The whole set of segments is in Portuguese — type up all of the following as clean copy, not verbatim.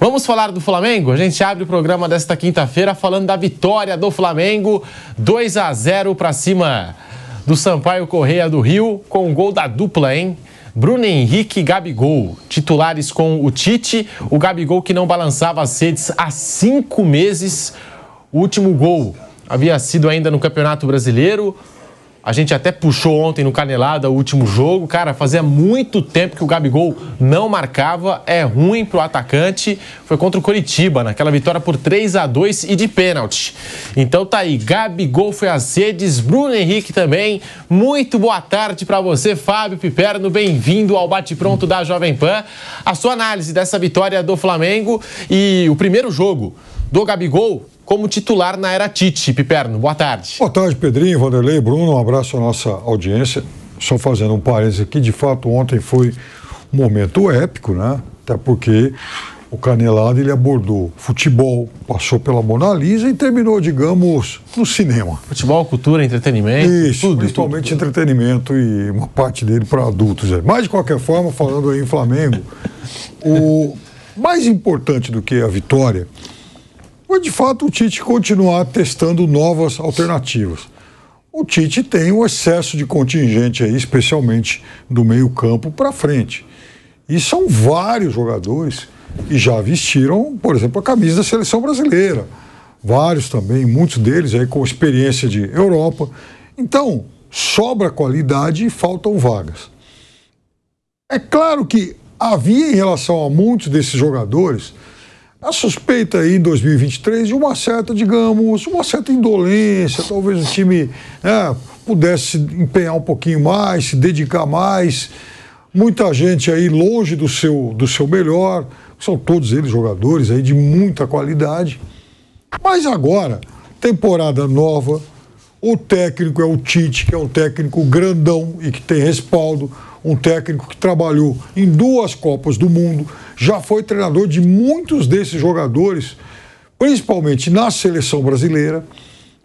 Vamos falar do Flamengo? A gente abre o programa desta quinta-feira falando da vitória do Flamengo, 2-0 para cima do Sampaio Corrêa do Rio, com o gol da dupla, hein? Bruno Henrique e Gabigol, titulares com o Tite, o Gabigol que não balançava as redes há 5 meses. O último gol havia sido ainda no Campeonato Brasileiro. A gente até puxou ontem no Canelada o último jogo. Cara, fazia muito tempo que o Gabigol não marcava. É ruim pro atacante. Foi contra o Coritiba, naquela vitória por 3-2 e de pênalti. Então tá aí, Gabigol foi às redes, Bruno Henrique também. Muito boa tarde para você, Fábio Piperno. Bem-vindo ao Bate-Pronto da Jovem Pan. A sua análise dessa vitória do Flamengo e o primeiro jogo do Gabigol como titular na era Tite. Piperno, boa tarde. Boa tarde, Pedrinho, Vanderlei, Bruno, um abraço à nossa audiência. Só fazendo um parênteses aqui, de fato, ontem foi um momento épico, né? Até porque o Canelada, ele abordou futebol, passou pela Mona Lisa e terminou, digamos, no cinema. Futebol, cultura, entretenimento. Isso, tudo, principalmente tudo. Entretenimento e uma parte dele para adultos. Mas, de qualquer forma, falando aí em Flamengo, o mais importante do que a vitória foi, de fato, o Tite continuar testando novas alternativas. O Tite tem um excesso de contingente aí, especialmente do meio-campo para frente. E são vários jogadores que já vestiram, por exemplo, a camisa da seleção brasileira. Vários também, muitos deles aí com experiência de Europa. Então, sobra qualidade e faltam vagas. É claro que havia, em relação a muitos desses jogadores, a suspeita aí em 2023 de uma certa, digamos, uma certa indolência, talvez o time pudesse empenhar um pouquinho mais, se dedicar mais. Muita gente aí longe do seu melhor, são todos eles jogadores aí de muita qualidade. Mas agora, temporada nova, o técnico é o Tite, que é um técnico grandão e que tem respaldo, um técnico que trabalhou em 2 Copas do Mundo, já foi treinador de muitos desses jogadores, principalmente na seleção brasileira.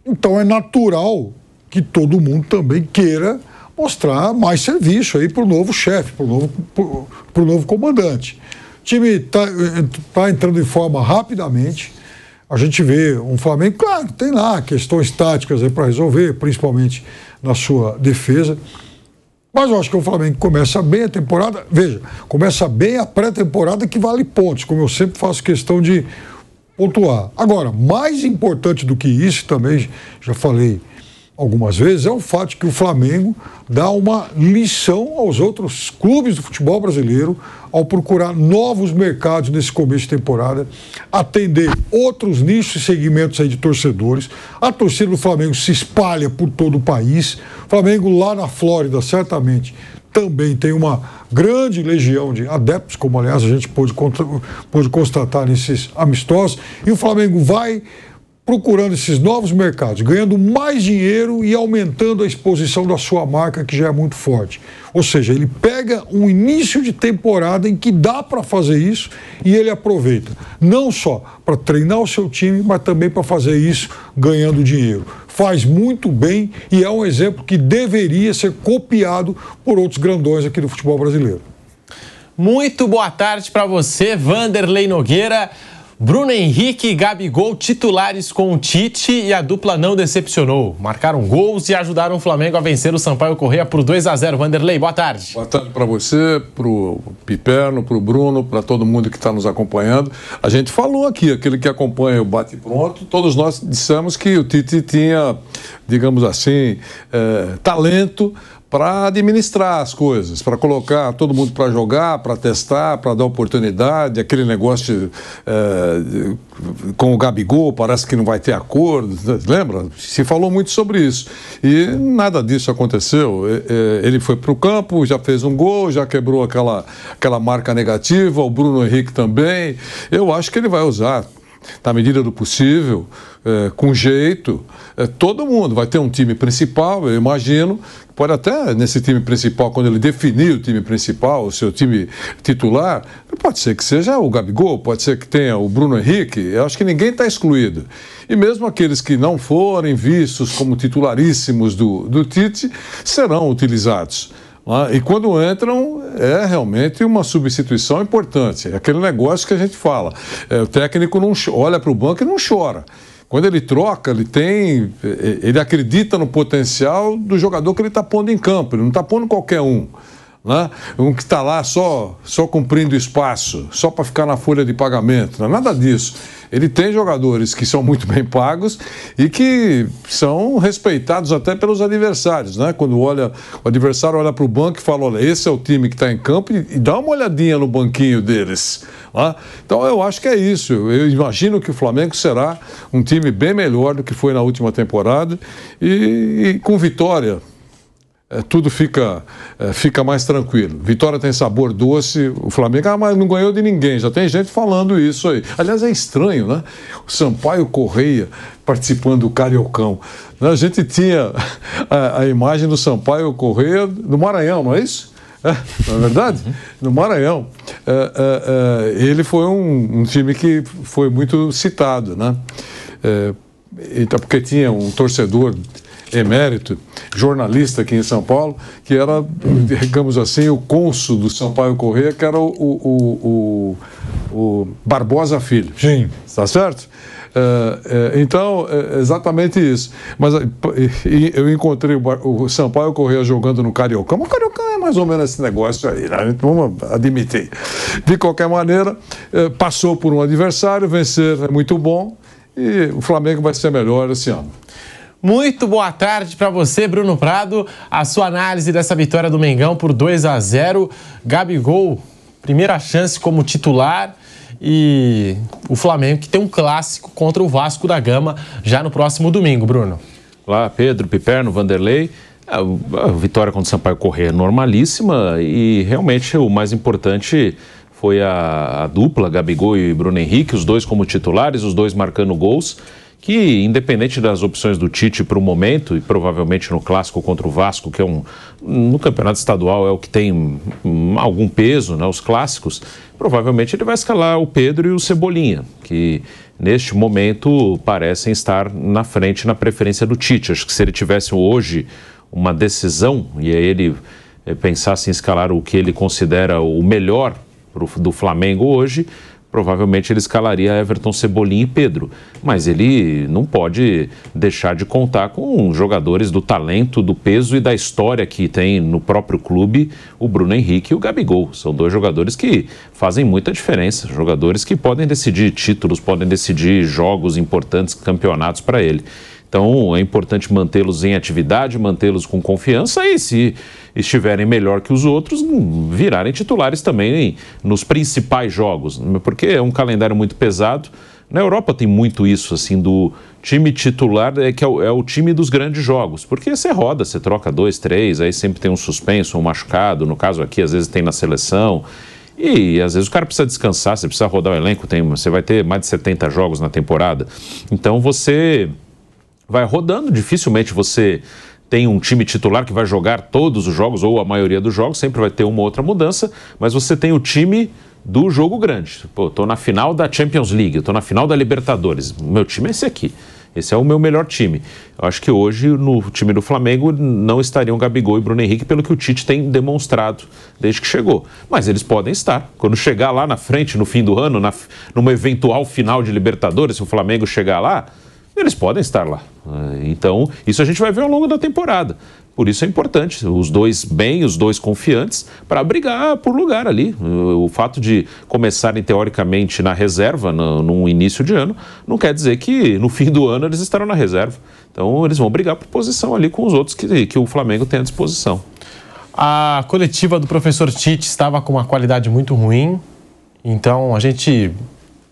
Então é natural que todo mundo também queira mostrar mais serviço aí para o novo chefe, para o novo comandante. O time está entrando em forma rapidamente. A gente vê um Flamengo, claro, tem lá questões táticas aí para resolver, principalmente na sua defesa. Mas eu acho que o Flamengo começa bem a temporada, veja, começa bem a pré-temporada que vale pontos, como eu sempre faço questão de pontuar. Agora, mais importante do que isso, também já falei algumas vezes, é o fato de que o Flamengo dá uma lição aos outros clubes do futebol brasileiro ao procurar novos mercados nesse começo de temporada, atender outros nichos e segmentos aí de torcedores. A torcida do Flamengo se espalha por todo o país. O Flamengo lá na Flórida, certamente, também tem uma grande legião de adeptos, como aliás a gente pôde constatar nesses amistosos. E o Flamengo vai procurando esses novos mercados, ganhando mais dinheiro e aumentando a exposição da sua marca, que já é muito forte. Ou seja, ele pega um início de temporada em que dá para fazer isso e ele aproveita, não só para treinar o seu time, mas também para fazer isso ganhando dinheiro. Faz muito bem e é um exemplo que deveria ser copiado por outros grandões aqui do futebol brasileiro. Muito boa tarde para você, Vanderlei Nogueira. Bruno Henrique e Gabigol titulares com o Tite e a dupla não decepcionou. Marcaram gols e ajudaram o Flamengo a vencer o Sampaio Corrêa por 2-0. Vanderlei, boa tarde. Boa tarde para você, para o Piperno, para o Bruno, para todo mundo que está nos acompanhando. A gente falou aqui, aquele que acompanha o Bate-Pronto, todos nós dissemos que o Tite tinha, digamos assim, talento para administrar as coisas, para colocar todo mundo para jogar, para testar, para dar oportunidade, aquele negócio com o Gabigol, parece que não vai ter acordo, lembra? Se falou muito sobre isso e nada disso aconteceu. Ele foi para o campo, já fez um gol, já quebrou aquela marca negativa, o Bruno Henrique também. Eu acho que ele vai usar, na medida do possível, com jeito, todo mundo. Vai ter um time principal, eu imagino, pode até, nesse time principal, quando ele definir o time principal, o seu time titular, pode ser que seja o Gabigol, pode ser que tenha o Bruno Henrique, eu acho que ninguém está excluído. E mesmo aqueles que não forem vistos como titularíssimos do Tite, serão utilizados. E quando entram, é realmente uma substituição importante. É aquele negócio que a gente fala. O técnico não olha para o banco e não chora. Quando ele troca, ele acredita no potencial do jogador que ele está pondo em campo. Ele não está pondo qualquer um. Né? Um que está lá só cumprindo espaço, só para ficar na folha de pagamento. Não é nada disso. Ele tem jogadores que são muito bem pagos e que são respeitados até pelos adversários, né? Quando o adversário olha para o banco e fala, olha, esse é o time que está em campo, e dá uma olhadinha no banquinho deles. Né? Então eu acho que é isso. Eu imagino que o Flamengo será um time bem melhor do que foi na última temporada e com vitória. Tudo fica mais tranquilo. Vitória tem sabor doce, o Flamengo, mas não ganhou de ninguém, já tem gente falando isso aí. Aliás, é estranho, né? O Sampaio Correia participando do Cariocão. A gente tinha a imagem do Sampaio Correia do Maranhão, não é isso? Não é verdade? No Maranhão. Ele foi um time que foi muito citado, né? Então, porque tinha um torcedor emérito, jornalista aqui em São Paulo, que era, digamos assim, o cônsul do Sampaio Correia, que era o Barbosa Filho. Sim. Está certo? Então, exatamente isso. Mas eu encontrei o Sampaio Correia jogando no Cariocão. O Cariocão é mais ou menos esse negócio aí, né? Vamos admitir. De qualquer maneira, passou por um adversário, vencer é muito bom e o Flamengo vai ser melhor esse ano. Muito boa tarde para você, Bruno Prado. A sua análise dessa vitória do Mengão por 2-0. Gabigol, primeira chance como titular. E o Flamengo que tem um clássico contra o Vasco da Gama já no próximo domingo, Bruno. Olá, Pedro, Piperno, Vanderlei. A vitória contra o Sampaio Corrêa normalíssima e realmente o mais importante foi a dupla, Gabigol e Bruno Henrique, os dois como titulares, os dois marcando gols, que independente das opções do Tite para o momento, e provavelmente no clássico contra o Vasco, que é no campeonato estadual é o que tem algum peso, né, os clássicos, provavelmente ele vai escalar o Pedro e o Cebolinha, que neste momento parecem estar na frente na preferência do Tite. Acho que se ele tivesse hoje uma decisão e aí ele pensasse em escalar o que ele considera o melhor do Flamengo hoje, provavelmente ele escalaria Everton, Cebolinha e Pedro, mas ele não pode deixar de contar com jogadores do talento, do peso e da história que tem no próprio clube, o Bruno Henrique e o Gabigol. São dois jogadores que fazem muita diferença, jogadores que podem decidir títulos, podem decidir jogos importantes, campeonatos para ele. Então é importante mantê-los em atividade, mantê-los com confiança e, se estiverem melhor que os outros, virarem titulares também nos principais jogos, porque é um calendário muito pesado. Na Europa tem muito isso, assim, do time titular, que é o time dos grandes jogos, porque você roda, você troca 2, 3, aí sempre tem um suspenso, um machucado, no caso aqui às vezes tem na seleção. E às vezes o cara precisa descansar, você precisa rodar o elenco, você vai ter mais de 70 jogos na temporada. Então você vai rodando, dificilmente você tem um time titular que vai jogar todos os jogos, ou a maioria dos jogos, sempre vai ter uma outra mudança, mas você tem o time do jogo grande. Pô, tô na final da Champions League, tô na final da Libertadores, meu time é esse aqui, esse é o meu melhor time. Eu acho que hoje no time do Flamengo não estariam Gabigol e Bruno Henrique, pelo que o Tite tem demonstrado desde que chegou. Mas eles podem estar. Quando chegar lá na frente, no fim do ano, numa eventual final de Libertadores, se o Flamengo chegar lá, eles podem estar lá. Então, isso a gente vai ver ao longo da temporada. Por isso é importante, os dois bem, os dois confiantes, para brigar por lugar ali. O fato de começarem teoricamente na reserva, no início de ano, não quer dizer que no fim do ano eles estarão na reserva. Então, eles vão brigar por posição ali com os outros que o Flamengo tem à disposição. A coletiva do professor Tite estava com uma qualidade muito ruim, então a gente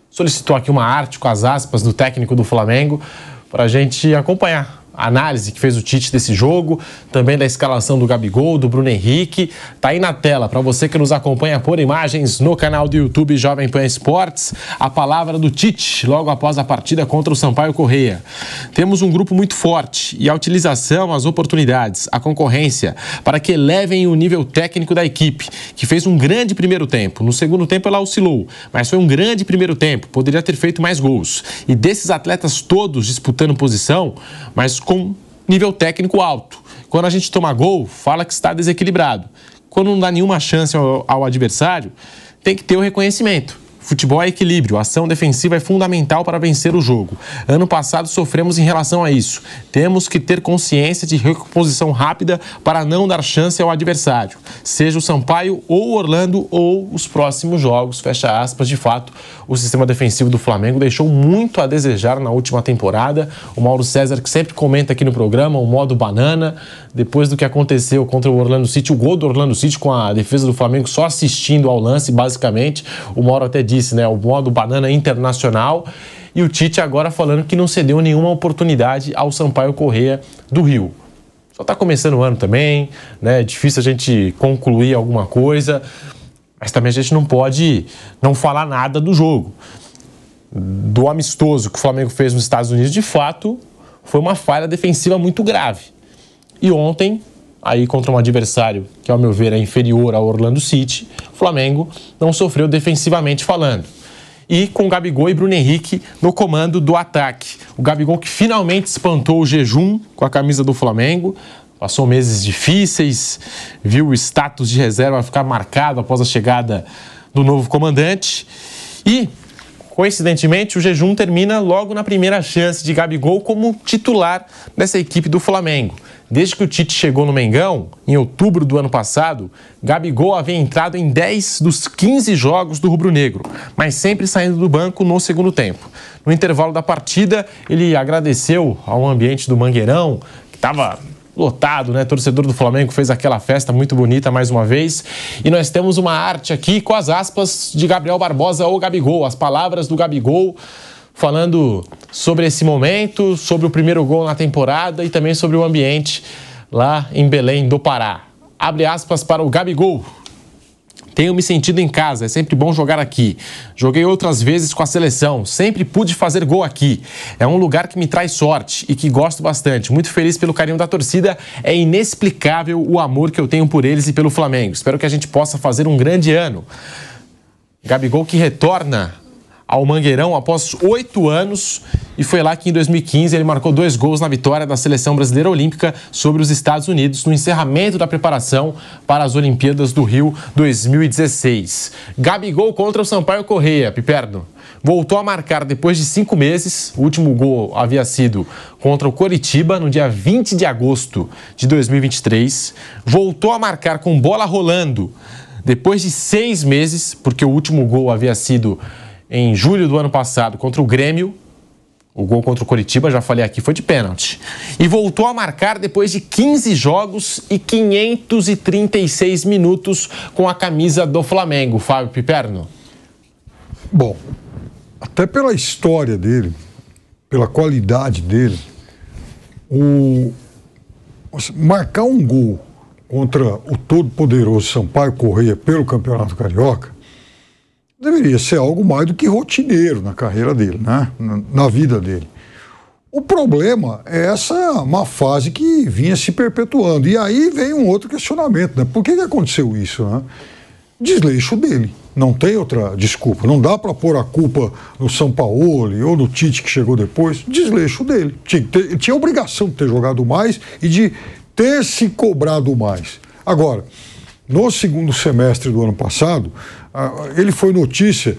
solicitou aqui uma arte com as aspas do técnico do Flamengo para a gente acompanhar a análise que fez o Tite desse jogo, também da escalação do Gabigol, do Bruno Henrique. Tá aí na tela para você que nos acompanha por imagens no canal do YouTube Jovem Pan Esportes, a palavra do Tite logo após a partida contra o Sampaio Corrêa. Temos um grupo muito forte e a utilização, as oportunidades, a concorrência para que elevem o nível técnico da equipe, que fez um grande primeiro tempo. No segundo tempo ela oscilou, mas foi um grande primeiro tempo, poderia ter feito mais gols. E desses atletas todos disputando posição, mas com nível técnico alto. Quando a gente toma gol, fala que está desequilibrado. quando não dá nenhuma chance ao adversário, tem que ter o reconhecimento. Futebol é equilíbrio, a ação defensiva é fundamental para vencer o jogo. Ano passado sofremos em relação a isso. Temos que ter consciência de recomposição rápida para não dar chance ao adversário, seja o Sampaio ou o Orlando ou os próximos jogos, fecha aspas. De fato, o sistema defensivo do Flamengo deixou muito a desejar na última temporada. O Mauro César, que sempre comenta aqui no programa, o modo banana, depois do que aconteceu contra o Orlando City, o gol do Orlando City com a defesa do Flamengo só assistindo ao lance, basicamente. O Mauro até disse, né, o modo banana internacional, e o Tite agora falando que não cedeu nenhuma oportunidade ao Sampaio Corrêa do Rio. Só está começando o ano também, né, é difícil a gente concluir alguma coisa, mas também a gente não pode não falar nada do jogo. Do amistoso que o Flamengo fez nos Estados Unidos, de fato, foi uma falha defensiva muito grave. E ontem, aí contra um adversário que, ao meu ver, é inferior ao Orlando City, o Flamengo não sofreu defensivamente falando. E com Gabigol e Bruno Henrique no comando do ataque. O Gabigol que finalmente espantou o jejum com a camisa do Flamengo, passou meses difíceis, viu o status de reserva ficar marcado após a chegada do novo comandante. E, coincidentemente, o jejum termina logo na primeira chance de Gabigol como titular dessa equipe do Flamengo. Desde que o Tite chegou no Mengão, em outubro do ano passado, Gabigol havia entrado em 10 dos 15 jogos do rubro-negro, mas sempre saindo do banco no segundo tempo. No intervalo da partida, ele agradeceu ao ambiente do Mangueirão, que estava lotado, né? Torcedor do Flamengo fez aquela festa muito bonita mais uma vez. E nós temos uma arte aqui com as aspas de Gabriel Barbosa ou Gabigol, as palavras do Gabigol, falando sobre esse momento, sobre o primeiro gol na temporada e também sobre o ambiente lá em Belém do Pará. Abre aspas para o Gabigol. Tenho me sentido em casa, é sempre bom jogar aqui. Joguei outras vezes com a seleção, sempre pude fazer gol aqui. É um lugar que me traz sorte e que gosto bastante. Muito feliz pelo carinho da torcida, é inexplicável o amor que eu tenho por eles e pelo Flamengo. Espero que a gente possa fazer um grande ano. Gabigol que retorna ao Mangueirão após 8 anos, e foi lá que em 2015 ele marcou 2 gols na vitória da Seleção Brasileira Olímpica sobre os Estados Unidos no encerramento da preparação para as Olimpíadas do Rio 2016. Gabigol contra o Sampaio Corrêa, Piperno. Voltou a marcar depois de 5 meses, o último gol havia sido contra o Coritiba no dia 20 de agosto de 2023. Voltou a marcar com bola rolando depois de 6 meses, porque o último gol havia sido em julho do ano passado contra o Grêmio. O gol contra o Coritiba, já falei aqui, foi de pênalti. E voltou a marcar depois de 15 jogos e 536 minutos com a camisa do Flamengo. Fábio Piperno. Bom, até pela história dele, pela qualidade dele, marcar um gol contra o todo-poderoso Sampaio Corrêa pelo Campeonato Carioca deveria ser algo mais do que rotineiro na carreira dele, né? Na vida dele. O problema é essa má fase que vinha se perpetuando. E aí vem um outro questionamento, né? Por que aconteceu isso, né? Desleixo dele. Não tem outra desculpa. Não dá para pôr a culpa no Sampaoli ou no Tite que chegou depois. Desleixo dele. Ele tinha a obrigação de ter jogado mais e de ter se cobrado mais. Agora, no segundo semestre do ano passado, ele foi notícia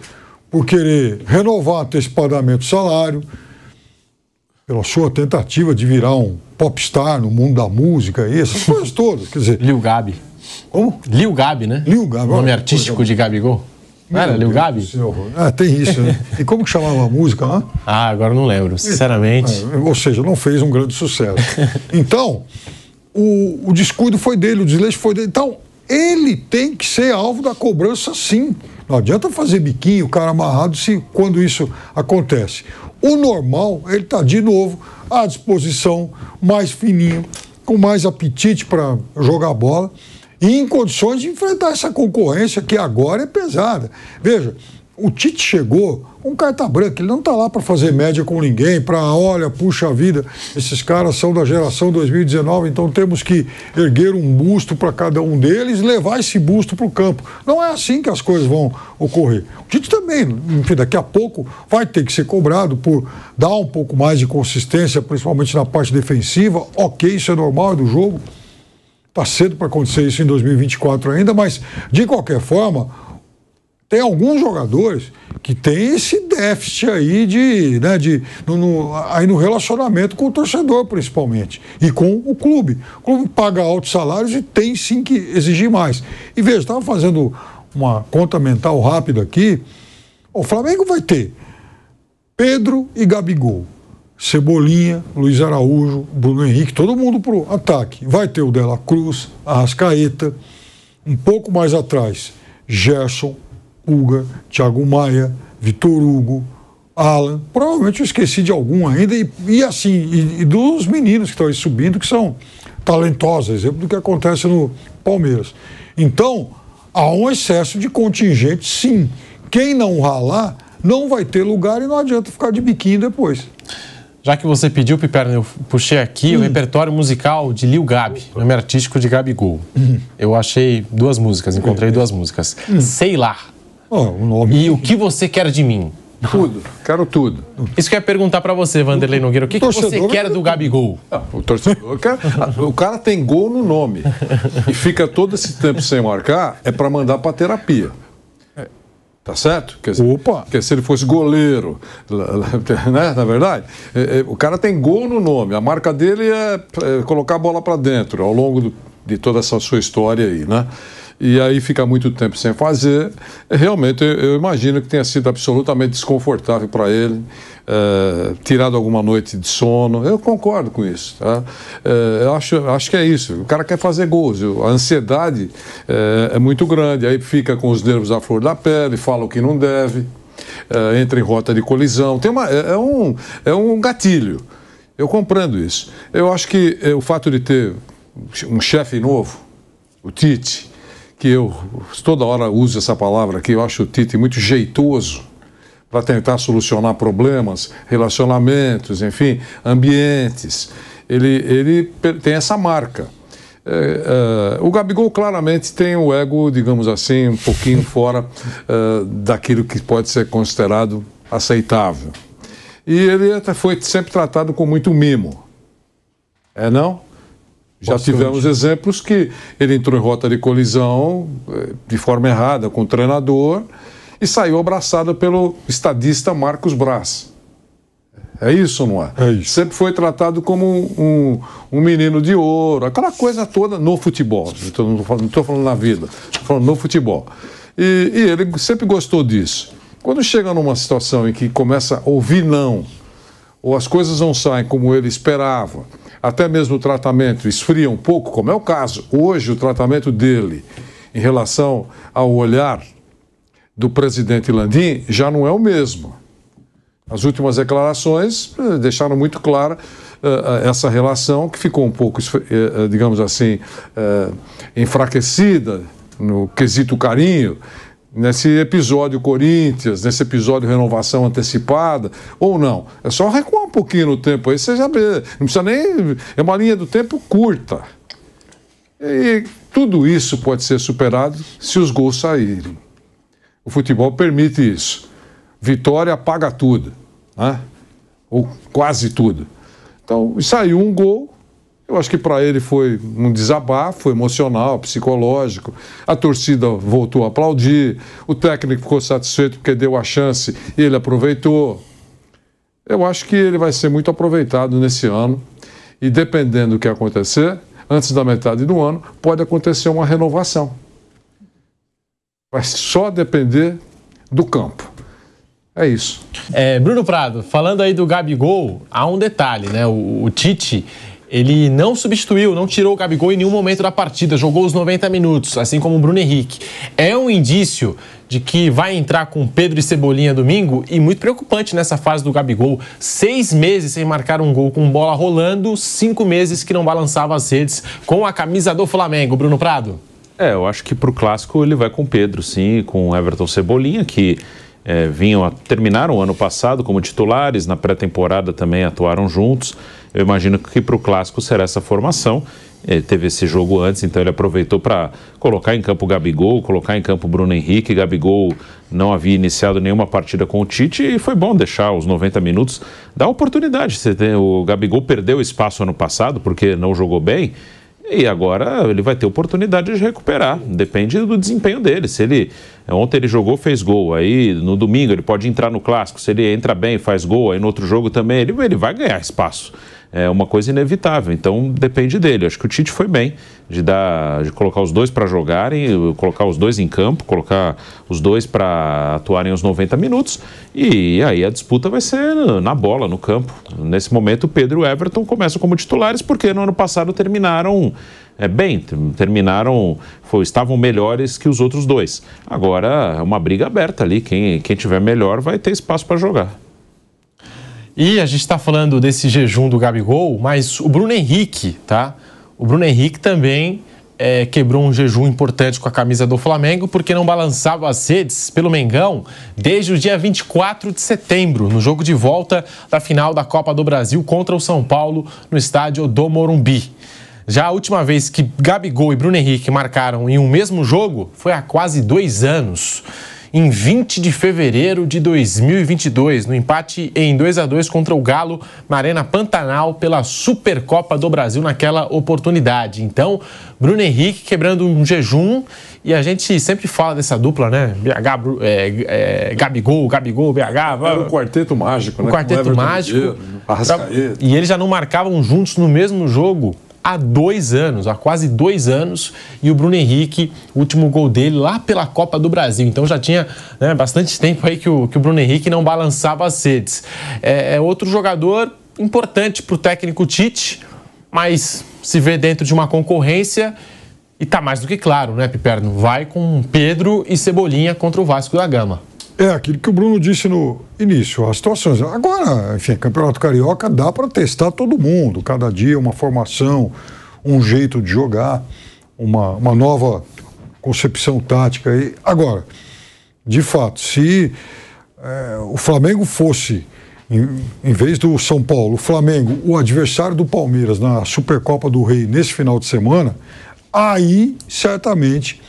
por querer renovar antecipadamente o salário, pela sua tentativa de virar um popstar no mundo da música e essas coisas todas. Quer dizer, Lil Gabi. Como? Lil Gabi, né? Lil Gabi. Nome artístico de Gabigol. Não era Lil Gabi? Tem isso, né? E como que chamava a música lá? Ah, agora não lembro, sinceramente. Ou seja, não fez um grande sucesso. Então, o descuido foi dele, o desleixo foi dele. Então, ele tem que ser alvo da cobrança, sim. Não adianta fazer biquinho, o cara amarrado, quando isso acontece. O normal, ele está de novo à disposição, mais fininho, com mais apetite para jogar bola e em condições de enfrentar essa concorrência que agora é pesada. Veja, o Tite chegou com carta branca, ele não está lá para fazer média com ninguém, para, olha, puxa vida, esses caras são da geração 2019, então temos que erguer um busto para cada um deles e levar esse busto para o campo. Não é assim que as coisas vão ocorrer. O Tite também, enfim, daqui a pouco vai ter que ser cobrado por dar um pouco mais de consistência, principalmente na parte defensiva. Ok, isso é normal, é do jogo. Está cedo para acontecer isso em 2024 ainda, mas, de qualquer forma, tem alguns jogadores que têm esse déficit aí aí no relacionamento com o torcedor, principalmente, e com o clube. O clube paga altos salários e tem sim que exigir mais. E veja, estava fazendo uma conta mental rápida aqui, o Flamengo vai ter Pedro e Gabigol, Cebolinha, Luiz Araújo, Bruno Henrique, todo mundo para o ataque. Vai ter o De La Cruz, Arrascaeta, um pouco mais atrás, Gerson, Uga, Thiago Maia, Vitor Hugo, Alan. Provavelmente eu esqueci de algum ainda. E dos meninos que estão aí subindo, que são talentosos, exemplo do que acontece no Palmeiras. Então, há um excesso de contingente, sim. Quem não ralar não vai ter lugar e não adianta ficar de biquinho depois. Já que você pediu, Piperno, eu puxei aqui o repertório musical de Lil Gabi, nome artístico de Gabigol. Eu achei duas músicas, encontrei duas músicas. Sei Lá. O nome... E O Que Você Quer de Mim. Tudo, quero tudo. Isso que eu ia perguntar pra você, Vanderlei Nogueira. O que você quer do Gabigol? O torcedor quer. O cara tem gol no nome e fica todo esse tempo sem marcar, é para mandar pra terapia. Tá certo? Quer dizer, porque se ele fosse goleiro, né, na verdade, o cara tem gol no nome. A marca dele é colocar a bola para dentro ao longo de toda essa sua história aí, né? E aí fica muito tempo sem fazer. Realmente, eu imagino que tenha sido absolutamente desconfortável para ele, tirado alguma noite de sono. Eu concordo com isso. Tá? Eu acho que é isso. O cara quer fazer gols. A ansiedade é muito grande. Aí fica com os nervos à flor da pele, fala o que não deve, entra em rota de colisão. É um gatilho. Eu compreendo isso. Eu acho que o fato de ter um chefe novo, o Tite, que eu toda hora uso essa palavra aqui, eu acho o Tite muito jeitoso para tentar solucionar problemas, relacionamentos, enfim, ambientes. Ele tem essa marca. O Gabigol claramente tem o ego, digamos assim, um pouquinho fora daquilo que pode ser considerado aceitável. E ele até foi sempre tratado com muito mimo. Não? Já tivemos exemplos que ele entrou em rota de colisão de forma errada com o treinador e saiu abraçado pelo estadista Marcos Braz. É isso ou não é? É isso. Sempre foi tratado como um menino de ouro, aquela coisa toda no futebol. Não estou falando na vida, estou falando no futebol. E ele sempre gostou disso. Quando chega numa situação em que começa a ouvir não, ou as coisas não saem como ele esperava, até mesmo o tratamento esfria um pouco, como é o caso. Hoje, o tratamento dele em relação ao olhar do presidente Landim já não é o mesmo. As últimas declarações deixaram muito clara essa relação que ficou um pouco, digamos assim, enfraquecida no quesito carinho, nesse episódio Corinthians, nesse episódio renovação antecipada, ou não. É só recuar um pouquinho no tempo aí, você já vê. Não precisa nem... É uma linha do tempo curta. E tudo isso pode ser superado se os gols saírem. O futebol permite isso. Vitória apaga tudo, né? Ou quase tudo. Então, saiu um gol. Eu acho que para ele foi um desabafo emocional, psicológico. A torcida voltou a aplaudir, o técnico ficou satisfeito porque deu a chance e ele aproveitou. Eu acho que ele vai ser muito aproveitado nesse ano e, dependendo do que acontecer, antes da metade do ano, pode acontecer uma renovação. Vai só depender do campo. É isso. Bruno Prado, falando aí do Gabigol, há um detalhe, né? O Tite... Ele não substituiu, não tirou o Gabigol em nenhum momento da partida, jogou os 90 minutos, assim como o Bruno Henrique. É um indício de que vai entrar com Pedro e Cebolinha domingo e muito preocupante nessa fase do Gabigol. 6 meses sem marcar um gol com bola rolando, 5 meses que não balançava as redes com a camisa do Flamengo. Bruno Prado? Eu acho que para o Clássico ele vai com Pedro, sim, com Everton Cebolinha, que terminaram o ano passado como titulares, na pré-temporada também atuaram juntos. Eu imagino que para o Clássico será essa formação. Teve esse jogo antes, então ele aproveitou para colocar em campo o Gabigol, colocar em campo o Bruno Henrique. Gabigol não havia iniciado nenhuma partida com o Tite e foi bom deixar os 90 minutos. Dá oportunidade. O Gabigol perdeu espaço ano passado porque não jogou bem. E agora ele vai ter oportunidade de recuperar, depende do desempenho dele. Se ele, ontem ele jogou, fez gol, aí no domingo ele pode entrar no clássico, se ele entra bem, faz gol, aí no outro jogo também, ele vai ganhar espaço. É uma coisa inevitável, então depende dele. Acho que o Tite foi bem de colocar os dois para jogarem, colocar os dois em campo, colocar os dois para atuarem os 90 minutos e aí a disputa vai ser na bola, no campo. Nesse momento o Pedro e o Everton começam como titulares porque no ano passado terminaram bem, estavam melhores que os outros dois. Agora é uma briga aberta ali, quem tiver melhor vai ter espaço para jogar. E a gente está falando desse jejum do Gabigol, mas o Bruno Henrique, tá? O Bruno Henrique também quebrou um jejum importante com a camisa do Flamengo, porque não balançava as redes pelo Mengão desde o dia 24 de setembro, no jogo de volta da final da Copa do Brasil contra o São Paulo, no estádio do Morumbi. Já a última vez que Gabigol e Bruno Henrique marcaram em um mesmo jogo foi há quase 2 anos. Em 20 de fevereiro de 2022, no empate em 2-2 contra o Galo, na Arena Pantanal, pela Supercopa do Brasil naquela oportunidade. Então, Bruno Henrique quebrando um jejum, e a gente sempre fala dessa dupla, né? Gabigol, BH. Era o quarteto mágico, né? O quarteto mágico. E eles já não marcavam juntos no mesmo jogo há 2 anos, há quase 2 anos, e o Bruno Henrique, o último gol dele lá pela Copa do Brasil. Então já tinha bastante tempo aí que o Bruno Henrique não balançava as redes. É outro jogador importante para o técnico Tite, mas se vê dentro de uma concorrência e tá mais do que claro, né, Piperno? Vai com Pedro e Cebolinha contra o Vasco da Gama. É aquilo que o Bruno disse no início, as situações. Agora, enfim, Campeonato Carioca dá para testar todo mundo, cada dia uma formação, um jeito de jogar, uma nova concepção tática. E agora, de fato, se o Flamengo fosse, em vez do São Paulo, o Flamengo, o adversário do Palmeiras na Supercopa do Rei nesse final de semana, aí certamente,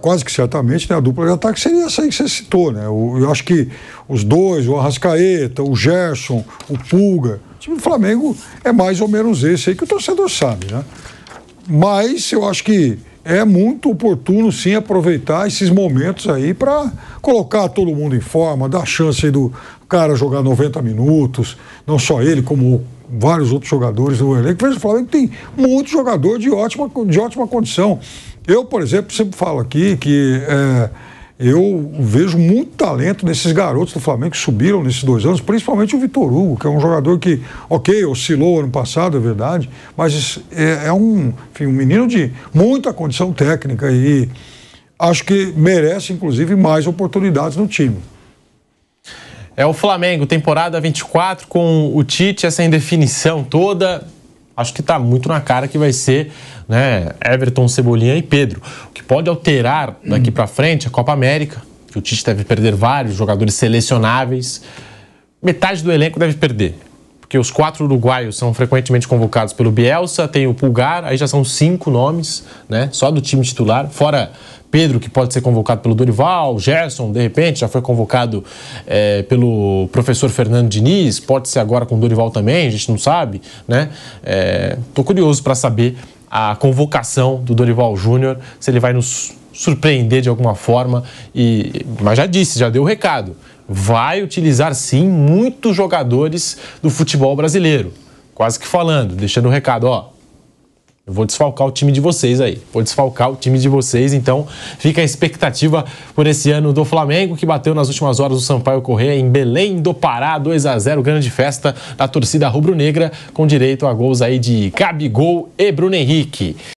quase que certamente, né, a dupla de ataque seria essa aí que você citou, né? Eu acho que os dois, o Arrascaeta, o Gerson, o Pulga, o time do Flamengo é mais ou menos esse aí que o torcedor sabe, né? Mas eu acho que é muito oportuno, sim, aproveitar esses momentos aí para colocar todo mundo em forma, dar chance aí do cara jogar 90 minutos, não só ele, como vários outros jogadores do elenco. Veja, o Flamengo tem muito jogador de ótima condição. Eu, por exemplo, sempre falo aqui que eu vejo muito talento nesses garotos do Flamengo que subiram nesses 2 anos, principalmente o Vitor Hugo, que é um jogador que, oscilou ano passado, é verdade, mas é um menino de muita condição técnica e acho que merece, inclusive, mais oportunidades no time. É o Flamengo, temporada 24, com o Tite, essa indefinição toda. Acho que está muito na cara que vai ser, né, Everton, Cebolinha e Pedro. O que pode alterar daqui para frente a Copa América, que o Tite deve perder vários jogadores selecionáveis. Metade do elenco deve perder, porque os 4 uruguaios são frequentemente convocados pelo Bielsa, tem o Pulgar, aí já são 5 nomes, né, só do time titular, fora Pedro, que pode ser convocado pelo Dorival, Gerson, de repente, já foi convocado pelo professor Fernando Diniz, pode ser agora com o Dorival também, a gente não sabe, né? Tô curioso para saber a convocação do Dorival Júnior, se ele vai nos surpreender de alguma forma, mas já disse, já deu o recado, vai utilizar sim muitos jogadores do futebol brasileiro, quase que falando, deixando o recado, eu vou desfalcar o time de vocês aí. Então fica a expectativa por esse ano do Flamengo, que bateu nas últimas horas do Sampaio Corrêa em Belém do Pará, 2-0, grande festa da torcida rubro-negra, com direito a gols aí de Gabigol e Bruno Henrique.